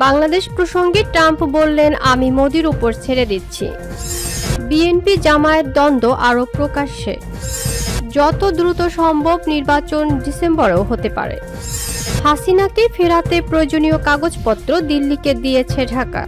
বাংলাদেশ প্রসঙ্গে ট্রাম্প বললেন, আমি মোদির উপর ছেড়ে দিচ্ছি। বিএনপি জামায়াত দ্বন্দ্ব আরও প্রকাশ্যে। যত দ্রুত সম্ভব নির্বাচন ডিসেম্বরেও হতে পারে। হাসিনাকে ফেরাতে প্রয়োজনীয় কাগজপত্র দিল্লিকে দিয়েছে ঢাকা।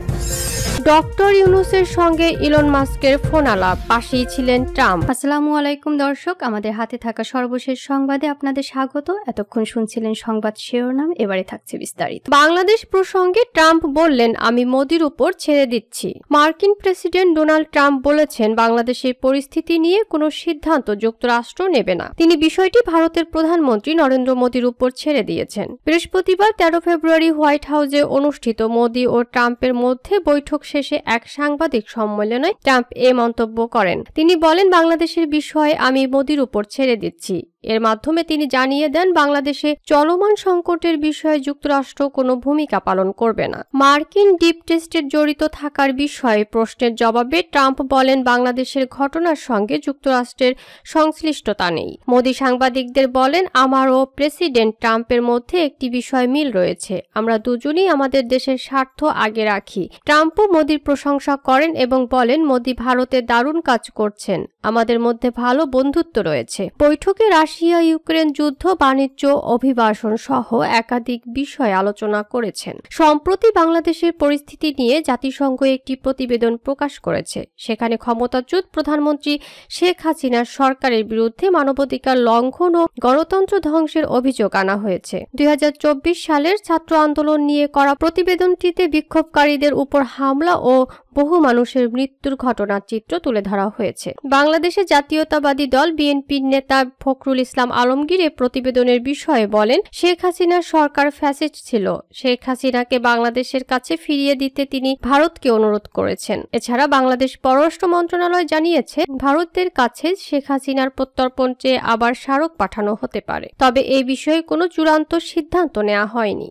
ডক্টর ইউনূসের সঙ্গে ইলন মাস্কের ফোন আলাপ, পাশেই ছিলেন ট্রাম্প। আসসালামু আলাইকুম দর্শক, আমাদের হাতে থাকা সর্বশেষ সংবাদে আপনাদের স্বাগত। এতক্ষণ শুনছিলেন সংবাদ শিরোনাম, এবারে থাকছে বিস্তারিত। বাংলাদেশ প্রসঙ্গে ট্রাম্প বললেন, আমি মোদির উপর ছেড়ে দিচ্ছি। মার্কিন প্রেসিডেন্ট ডোনাল্ড ট্রাম্প বলেছেন, বাংলাদেশের পরিস্থিতি নিয়ে কোনো সিদ্ধান্ত যুক্তরাষ্ট্র নেবে না। তিনি বিষয়টি ভারতের প্রধানমন্ত্রী নরেন্দ্র মোদির উপর ছেড়ে দিয়েছেন। বৃহস্পতিবার 13 ফেব্রুয়ারি হোয়াইট হাউসে অনুষ্ঠিত মোদি ও ট্রাম্পের মধ্যে বৈঠক শেষে এক সাংবাদিক সম্মেলনে ট্রাম্প এ মন্তব্য করেন। তিনি বলেন, বাংলাদেশের বিষয়ে আমি মোদির উপর ছেড়ে দিচ্ছি। এর মাধ্যমে তিনি জানিয়ে দেন, বাংলাদেশে চলমান সংকটের বিষয়ে যুক্তরাষ্ট্র কোনো ভূমিকা পালন করবে না। মার্কিন ডিপ টেস্টে জড়িত থাকার বিষয়ে প্রশ্নের জবাবে ট্রাম্প বলেন, বাংলাদেশের ঘটনার সঙ্গে যুক্তরাষ্ট্রের সংশ্লিষ্টতা নেই। মোদি সাংবাদিকদের বলেন, আমার ও প্রেসিডেন্ট ট্রাম্পের মধ্যে একটি বিষয় মিল রয়েছে। আমরা দুজনেই আমাদের দেশের স্বার্থ আগে রাখি। ট্রাম্পও মোদির প্রশংসা করেন এবং বলেন, মোদি ভারতে দারুণ কাজ করছেন। আমাদের মধ্যে ভালো বন্ধুত্ব রয়েছে। বৈঠকে রাশিয়া ইউক্রেন যুদ্ধ, বাণিজ্য, অভিবাসন সহ একাধিক বিষয় আলোচনা করেছেন। সম্প্রতি বাংলাদেশের পরিস্থিতি নিয়ে জাতিসংঘ একটি প্রতিবেদন প্রকাশ করেছে। সেখানে ক্ষমতাচ্যুত প্রধানমন্ত্রী শেখ হাসিনার সরকারের বিরুদ্ধে মানবাধিকার লঙ্ঘন ও গণতন্ত্র ধ্বংসের অভিযোগ আনা হয়েছে। 2024 সালের ছাত্র আন্দোলন নিয়ে করা প্রতিবেদনটিতে বিক্ষোভকারীদের উপর হামলা ও বহু মানুষের মৃত্যুর ঘটনার চিত্র তুলে ধরা হয়েছে। বাংলাদেশের জাতীয়তাবাদী দল বিএনপির নেতা ফখরুল ইসলাম আলমগীর এ প্রতিবেদনের বিষয়ে বলেন, শেখ হাসিনার সরকার ফ্যাসিস্ট ছিল। শেখ হাসিনাকে বাংলাদেশের কাছে ফিরিয়ে দিতে তিনি ভারতকে অনুরোধ করেছেন। এছাড়া বাংলাদেশ পররাষ্ট্র মন্ত্রণালয় জানিয়েছে, ভারতের কাছে শেখ হাসিনার প্রত্যর্পণ চেয়ে আবার স্মারক পাঠানো হতে পারে। তবে এই বিষয়ে কোনো চূড়ান্ত সিদ্ধান্ত নেওয়া হয়নি।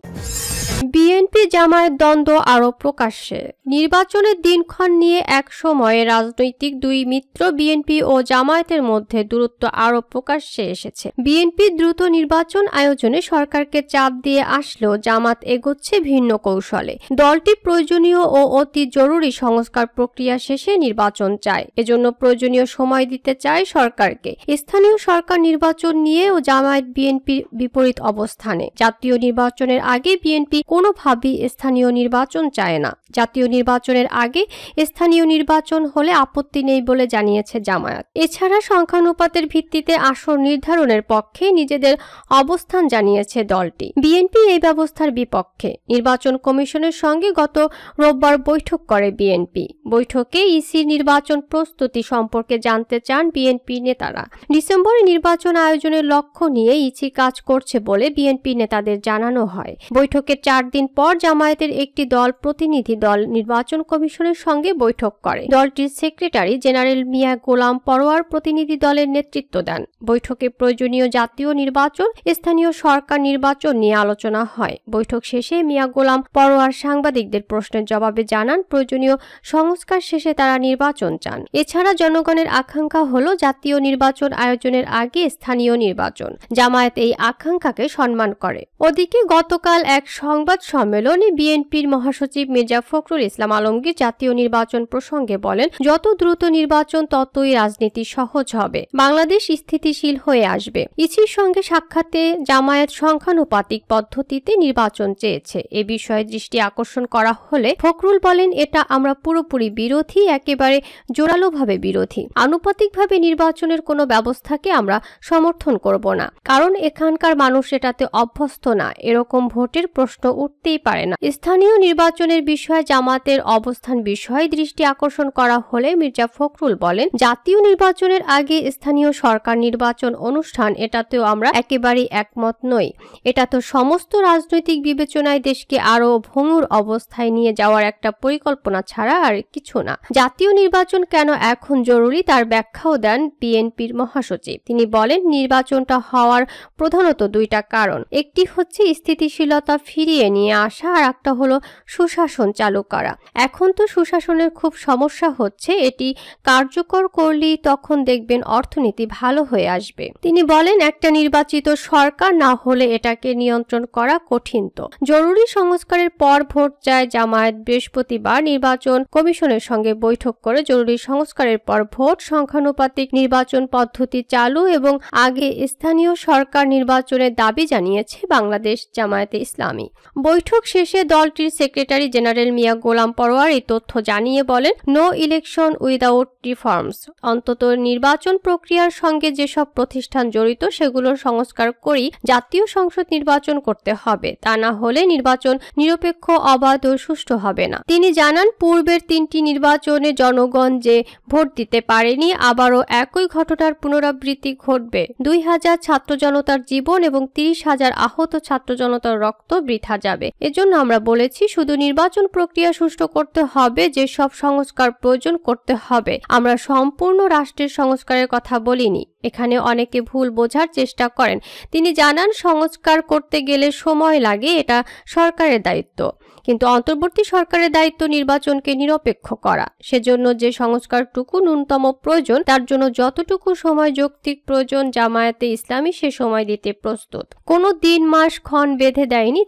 বিএনপি জামায়াত দ্বন্দ্ব আরও প্রকাশ্যে। নির্বাচনের দিনক্ষণ নিয়ে এক সময়ে রাজনৈতিক দুই মিত্র বিএনপি ও জামায়াতের মধ্যে দূরত্ব আরও প্রকাশ্যে এসেছে। বিএনপি দ্রুত নির্বাচন আয়োজনে সরকারকে চাপ দিয়ে আসলেও জামাত এগোচ্ছে ভিন্ন কৌশলে। দলটি প্রয়োজনীয় ও অতি জরুরি সংস্কার প্রক্রিয়া শেষে নির্বাচন চায়। এজন্য প্রয়োজনীয় সময় দিতে চায় সরকারকে। স্থানীয় সরকার নির্বাচন নিয়ে ও জামায়াত বিএনপির বিপরীত অবস্থানে। জাতীয় নির্বাচনের আগে বিএনপি কোনোভাবেই স্থানীয় নির্বাচন চায় না। জাতীয় নির্বাচনের আগে স্থানীয় নির্বাচন হলে আপত্তি নেই বলে জানিয়েছে জামায়াত। এছাড়া সংখ্যানুপাতের ভিত্তিতে আসন নির্ধারণের পক্ষে নিজেদের অবস্থান জানিয়েছে দলটি। বিএনপি এই ব্যবস্থার বিপক্ষে। নির্বাচন কমিশনের সঙ্গে গত রোববার বৈঠক করে বিএনপি। বৈঠকে ইসির নির্বাচন প্রস্তুতি সম্পর্কে জানতে চান বিএনপি নেতারা। ডিসেম্বরে নির্বাচন আয়োজনের লক্ষ্য নিয়ে ইসি কাজ করছে বলে বিএনপি নেতাদের জানানো হয়। বৈঠকের 4 দিন পর জামায়াতের একটি দল প্রতিনিধি দল নির্বাচন কমিশনের সঙ্গে বৈঠক করে। দলটির সেক্রেটারি জেনারেল মিয়া গোলাম পরোয়ার প্রতিনিধি দলের নেতৃত্ব দেন। বৈঠকে প্রয়োজনীয় জাতীয় নির্বাচন, স্থানীয় সরকার নির্বাচন নিয়ে আলোচনা হয়। বৈঠক শেষে মিয়া গোলাম পরোয়ার সাংবাদিকদের প্রশ্নের জবাবে জানান, প্রয়োজনীয় সংস্কার শেষে তারা নির্বাচন চান। এছাড়া জনগণের আকাঙ্ক্ষা হলো জাতীয় নির্বাচন আয়োজনের আগে স্থানীয় নির্বাচন। জামায়াত এই আকাঙ্ক্ষাকে সম্মান করে। ওদিকে গতকাল এক সংবাদ সম্মেলনে বিএনপির মহাসচিব মির্জা ফখরুল ইসলাম আলমগীর জাতীয় নির্বাচন প্রসঙ্গে বলেন, যত দ্রুত নির্বাচন ততই রাজনীতি সহজ হবে, বাংলাদেশ স্থিতিশীল হয়ে আসবে। ইসির সঙ্গে সাক্ষাতে জামায়াত সংখ্যানুপাতিক পদ্ধতিতে নির্বাচন চেয়েছে। এ বিষয়ে দৃষ্টি আকর্ষণ করা হলে ফখরুল বলেন, এটা আমরা পুরোপুরি বিরোধী, একেবারে জোরালোভাবে বিরোধী। আনুপাতিকভাবে নির্বাচনের কোনো ব্যবস্থাকে আমরা সমর্থন করব না, কারণ এখানকার মানুষ এটাতে অভ্যস্ত না। এরকম ভোটের প্রশ্ন উঠতেই পারে না। স্থানীয় নির্বাচনের বিষয়ে জামাতের অবস্থান বিষয়ে দৃষ্টি আকর্ষণ করা হলে মির্জা ফখরুল বলেন, জাতীয় নির্বাচনের আগে স্থানীয় সরকার নির্বাচন অনুষ্ঠান, এটাতেও আমরা একেবারেই একমত নই। এটা তো সমস্ত রাজনৈতিক বিবেচনায় দেশকে আরো ভঙ্গুর অবস্থায় নিয়ে যাওয়ার একটা পরিকল্পনা ছাড়া আর কিছু না। জাতীয় নির্বাচন কেন এখন জরুরি তার ব্যাখ্যাও দেন বিএনপির মহাসচিব। তিনি বলেন, নির্বাচনটা হওয়ার প্রধানত দুইটা কারণ। একটি হচ্ছে স্থিতিশীলতা ফিরিয়ে ফিরিয়ে নিয়ে আসা আর একটা হলো সুশাসন চালু করা। এখন তো সুশাসনের খুব সমস্যা হচ্ছে, এটি কার্যকর করলেই তখন দেখবেন অর্থনীতি ভালো হয়ে আসবে। তিনি বলেন একটা নির্বাচিত সরকার না হলে এটাকে নিয়ন্ত্রণ করা কঠিন। তো জরুরি সংস্কারের পর ভোট চায় জামায়াত বৃহস্পতিবার নির্বাচন কমিশনের সঙ্গে বৈঠক করে জরুরি সংস্কারের পর ভোট সংখ্যানুপাতিক নির্বাচন পদ্ধতি চালু এবং আগে স্থানীয় সরকার নির্বাচনের দাবি জানিয়েছে বাংলাদেশ জামায়াতে ইসলামী। বৈঠক শেষে দলটির সেক্রেটারি জেনারেল মিয়া গোলাম পরোয়ার এই তথ্য জানিয়ে বলেন, নো ইলেকশন উইদাউট রিফর্মস। অন্তত নির্বাচন প্রক্রিয়ার সঙ্গে যেসব প্রতিষ্ঠান জড়িত সেগুলোর সংস্কার করেই জাতীয় সংসদ নির্বাচন করতে হবে, তা না হলে নির্বাচন নিরপেক্ষ, অবাধ ও সুষ্ঠু হবে না। তিনি জানান, পূর্বের 3টি নির্বাচনে জনগণ যে ভোট দিতে পারেনি, আবারও একই ঘটনার পুনরাবৃত্তি ঘটবে। 2000 ছাত্র জনতার জীবন এবং 30,000 আহত ছাত্র জনতার রক্ত বৃথা যাবে। এজন্য আমরা বলেছি শুধু নির্বাচন প্রক্রিয়া সুষ্ঠু করতে হবে, যে সব সংস্কার প্রয়োজন করতে হবে। আমরা সম্পূর্ণ রাষ্ট্রের সংস্কারের কথা বলিনি। এখানে অনেকে ভুল বোঝার চেষ্টা করেন। তিনি জানান, সংস্কার করতে গেলে সময় লাগে, এটা সরকারের দায়িত্ব, কিন্তু অন্তর্বর্তী সরকারের দায়িত্ব নির্বাচনকে নিরপেক্ষ করা। সেজন্য যে সংস্কারটুকু ন্যূনতম প্রয়োজন, তার জন্য যতটুকু সময় যৌক্তিক প্রয়োজন জামায়াতে ইসলামী সে সময় দিতে প্রস্তুত। কোনো দিন মাস ক্ষণ বেঁধে দেয়নি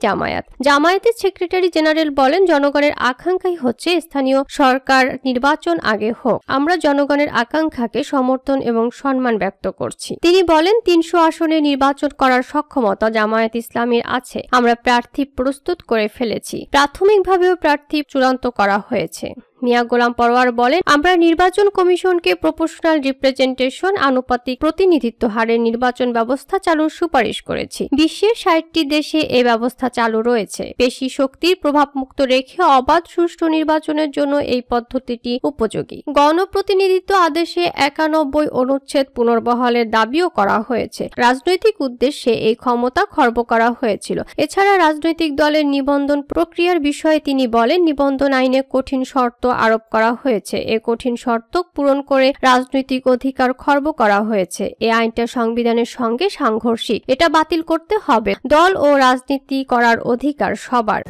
জামায়াতের সেক্রেটারি জেনারেল বলেন, জনগণের আকাঙ্ক্ষাই হচ্ছে স্থানীয় সরকার নির্বাচন আগে হোক। আমরা জনগণের আকাঙ্ক্ষাকে সমর্থন এবং সম্মান ব্যক্ত করছি। তিনি বলেন, 300 আসনে নির্বাচন করার সক্ষমতা জামায়াত ইসলামীর আছে। আমরা প্রার্থী প্রস্তুত করে ফেলেছি। প্রাথমিকভাবেও প্রার্থী চূড়ান্ত করা হয়েছে। মিয়া গোলাম পরোয়ার বলেন, আমরা নির্বাচন কমিশনকে প্রপোর্শনাল রিপ্রেজেন্টেশন, আনুপাতিক প্রতিনিধিত্ব হারের নির্বাচন ব্যবস্থা চালুর সুপারিশ করেছি। বিশ্বের 60টি দেশে এই ব্যবস্থা চালু রয়েছে। পেশি শক্তির প্রভাবমুক্ত রেখে অবাধ সুষ্ঠু নির্বাচনের জন্য এই পদ্ধতিটি উপযোগী। গণপ্রতিনিধিত্ব আদেশে 91 অনুচ্ছেদ পুনর্বহালের দাবিও করা হয়েছে। রাজনৈতিক উদ্দেশ্যে এই ক্ষমতা খর্ব করা হয়েছিল। এছাড়া রাজনৈতিক দলের নিবন্ধন প্রক্রিয়ার বিষয়ে তিনি বলেন, নিবন্ধন আইনে কঠিন শর্ত আরোপ করা হয়েছে। এ কঠিন শর্ত পূরণ করে রাজনৈতিক অধিকার খর্ব করা হয়েছে। এই আইনটা সংবিধানের সঙ্গে সাংঘর্ষিক, এটা বাতিল করতে হবে। দল ও রাজনীতি করার অধিকার সবার।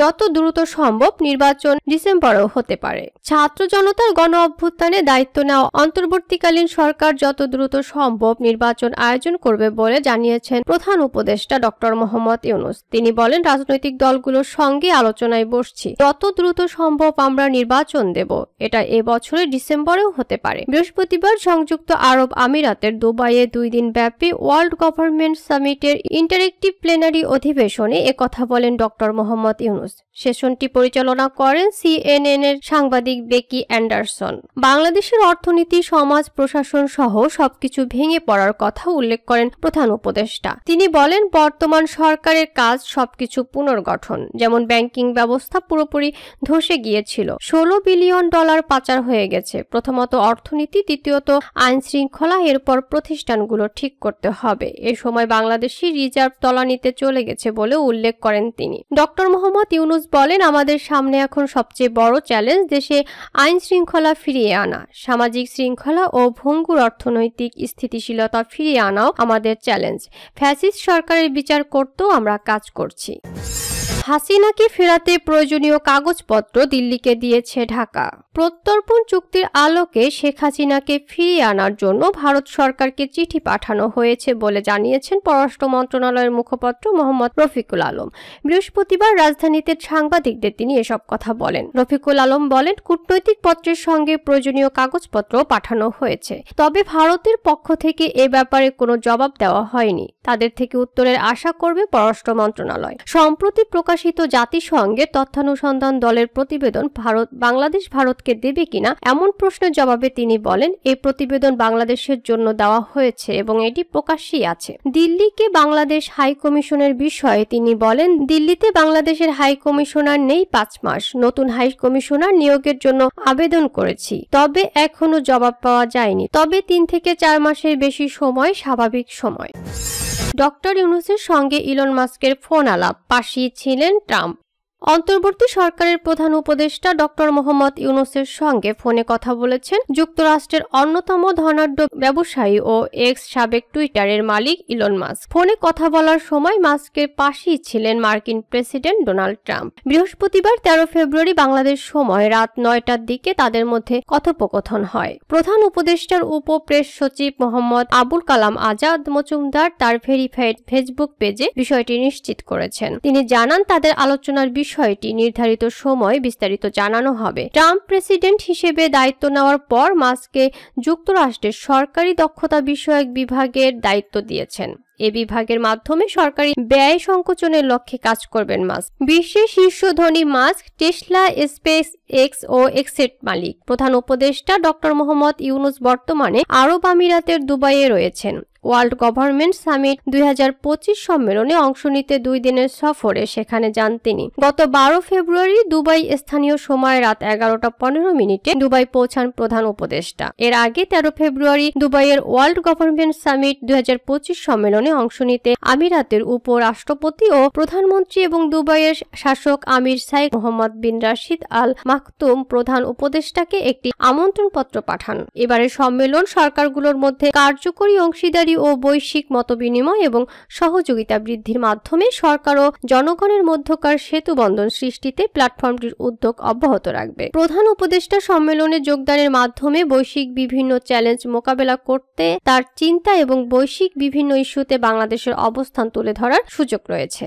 যত দ্রুত সম্ভব নির্বাচন ডিসেম্বরেও হতে পারে। ছাত্র জনতার গণ অভ্যুত্থানে দায়িত্ব নেওয়া অন্তর্বর্তীকালীন সরকার যত দ্রুত সম্ভব নির্বাচন আয়োজন করবে বলে জানিয়েছেন প্রধান উপদেষ্টা ডক্টর মোহাম্মদ ইউনূস। তিনি বলেন, রাজনৈতিক দলগুলোর সঙ্গে আলোচনায় বসছি, যত দ্রুত সম্ভব আমরা নির্বাচন দেব। এটা এবছরের ডিসেম্বরেও হতে পারে। বৃহস্পতিবার সংযুক্ত আরব আমিরাতের দুবাইয়ে 2 দিন ব্যাপী ওয়ার্ল্ড গভর্নমেন্ট সামিটের ইন্টারেক্টিভ প্লেনারি অধিবেশনে একথা বলেন ডক্টর মোহাম্মদ ইউনূস। সেশনটি পরিচালনা করেন CNN এর সাংবাদিক বেকি অ্যান্ডারসন। বাংলাদেশের অর্থনীতি, সমাজ, প্রশাসন সহ সবকিছু ভেঙে পড়ার কথা উল্লেখ করেন প্রধান উপদেষ্টা। তিনি বলেন, বর্তমান সরকারের কাজ সবকিছু পুনর্গঠন। যেমন ব্যাংকিং ব্যবস্থা পুরোপুরি ধসে গিয়েছিল, $16 বিলিয়ন পাচার হয়ে গেছে। প্রথমত অর্থনীতি, দ্বিতীয়ত আইন শৃঙ্খলা, এরপর প্রতিষ্ঠানগুলো ঠিক করতে হবে। এ সময় বাংলাদেশি রিজার্ভ তলানিতে চলে গেছে বলে উল্লেখ করেন তিনি। ডক্টর মোহাম্মদ ইউনূস বলেন, আমাদের সামনে এখন সবচেয়ে বড় চ্যালেঞ্জ দেশে আইন শৃঙ্খলা ফিরিয়ে আনা, সামাজিক শৃঙ্খলা ও ভঙ্গুর অর্থনৈতিক স্থিতিশীলতা ফিরিয়ে আনাও আমাদের চ্যালেঞ্জ। ফ্যাসিস্ট সরকারের বিচার করতেও আমরা কাজ করছি। হাসিনাকে ফেরাতে প্রয়োজনীয় কাগজপত্র দিল্লিকে দিয়েছে ঢাকা। প্রত্যর্পণ চুক্তির আলোকে শেখ হাসিনাকে ফিরিয়ে আনার জন্য ভারত সরকারকে চিঠি পাঠানো হয়েছে বলে জানিয়েছেন পররাষ্ট্র মন্ত্রণালয়ের মুখপাত্র মোহাম্মদ রফিকুল আলম। বৃহস্পতিবার রাজধানীতে সাংবাদিকদের তিনি এসব কথা বলেন। রফিকুল আলম বলেন, কূটনৈতিক পত্রের সঙ্গে প্রয়োজনীয় কাগজপত্র পাঠানো হয়েছে, তবে ভারতের পক্ষ থেকে এ ব্যাপারে কোনো জবাব দেওয়া হয়নি। তাদের থেকে উত্তরের আশা করবে পররাষ্ট্র মন্ত্রণালয়। সম্প্রতি প্রকাশিত জাতিসংঘের তথ্যানুসন্ধান দলের প্রতিবেদন বাংলাদেশ ভারতকে দেবে কিনা এমন প্রশ্নের জবাবে তিনি বলেন, এই প্রতিবেদন বাংলাদেশের জন্য দেওয়া হয়েছে এবং এটি প্রকাশ্যেই আছে। দিল্লিকে বাংলাদেশ হাই কমিশনের বিষয়ে তিনি বলেন, দিল্লিতে বাংলাদেশের হাই কমিশনার নেই 5 মাস। নতুন হাই কমিশনার নিয়োগের জন্য আবেদন করেছি, তবে এখনো জবাব পাওয়া যায়নি। তবে 3 থেকে 4 মাসের বেশি সময় স্বাভাবিক সময়। ডক্টর ইউনূসের সঙ্গে ইলন মাস্কের ফোন আলাপ, পাশেই ছিলেন ট্রাম্প। অন্তর্বর্তী সরকারের প্রধান উপদেষ্টা ডক্টর মোহাম্মদ ইউনূসের সঙ্গে ফোনে কথা বলেছেন যুক্তরাষ্ট্রের অন্যতম ধনাঢ্য ব্যবসায়ী ও এক্স সাবেক টুইটারের মালিক ইলন মাস্ক। ফোনে কথা বলার সময় মাস্কের পাশেই ছিলেন মার্কিন প্রেসিডেন্ট ডোনাল্ড ট্রাম্প। বৃহস্পতিবার 13 ফেব্রুয়ারি বাংলাদেশ সময় রাত 9টার দিকে তাদের মধ্যে কথোপকথন হয়। প্রধান উপদেষ্টার প্রেস সচিব মোহাম্মদ আবুল কালাম আজাদ মজুমদার তার ভেরিফাইড ফেসবুক পেজে বিষয়টি নিশ্চিত করেছেন। তিনি জানান, তাদের আলোচনার বিষয়টি নির্ধারিত সময় বিস্তারিত জানানো হবে। ট্রাম্প প্রেসিডেন্ট হিসেবে দায়িত্ব নেওয়ার পর মাস্ককে যুক্তরাষ্ট্রের সরকারি দক্ষতা বিষয়ক বিভাগের দায়িত্ব দিয়েছেন। এ বিভাগের মাধ্যমে সরকারি ব্যয় সংকোচনের লক্ষ্যে কাজ করবেন মাস্ক। বিশ্বের শীর্ষ ধনী মাস্ক টেসলা, স্পেস এক্স ও এক্সের মালিক। প্রধান উপদেষ্টা ডক্টর মোহাম্মদ ইউনূস বর্তমানে আরব আমিরাতের দুবাইয়ে রয়েছেন। ওয়ার্ল্ড গভর্নমেন্ট সামিট 2025 সম্মেলনে অংশ নিতে 2 দিনের সফরে সেখানে যান তিনি। গত 12 ফেব্রুয়ারি দুবাই স্থানীয় সময় রাত 11:15 দুবাই পৌঁছান প্রধান উপদেষ্টা। এর আগে 13 ফেব্রুয়ারি দুবাইয়ের ওয়ার্ল্ড গভর্নমেন্ট সামিট 2025 সম্মেলনে অংশ নিতে আমিরাতের উপরাষ্ট্রপতি ও প্রধানমন্ত্রী এবং দুবাইয়ের শাসক আমির শাইখ মোহাম্মদ বিন রাশিদ আল মাকতুম প্রধান উপদেষ্টাকে একটি আমন্ত্রণপত্র পাঠান। এবারের সম্মেলন সরকারগুলোর মধ্যে কার্যকরী অংশীদারি ও বৈশ্বিক মতবিনিময় এবং সহযোগিতা বৃদ্ধির মাধ্যমে সরকার ও জনগণের মধ্যকার সেতুবন্ধন সৃষ্টিতে প্ল্যাটফর্মটির উদ্যোগ অব্যাহত রাখবে। প্রধান উপদেষ্টা সম্মেলনে যোগদানের মাধ্যমে বৈশ্বিক বিভিন্ন চ্যালেঞ্জ মোকাবেলা করতে তার চিন্তা এবং বৈশ্বিক বিভিন্ন ইস্যুতে বাংলাদেশের অবস্থান তুলে ধরার সুযোগ রয়েছে।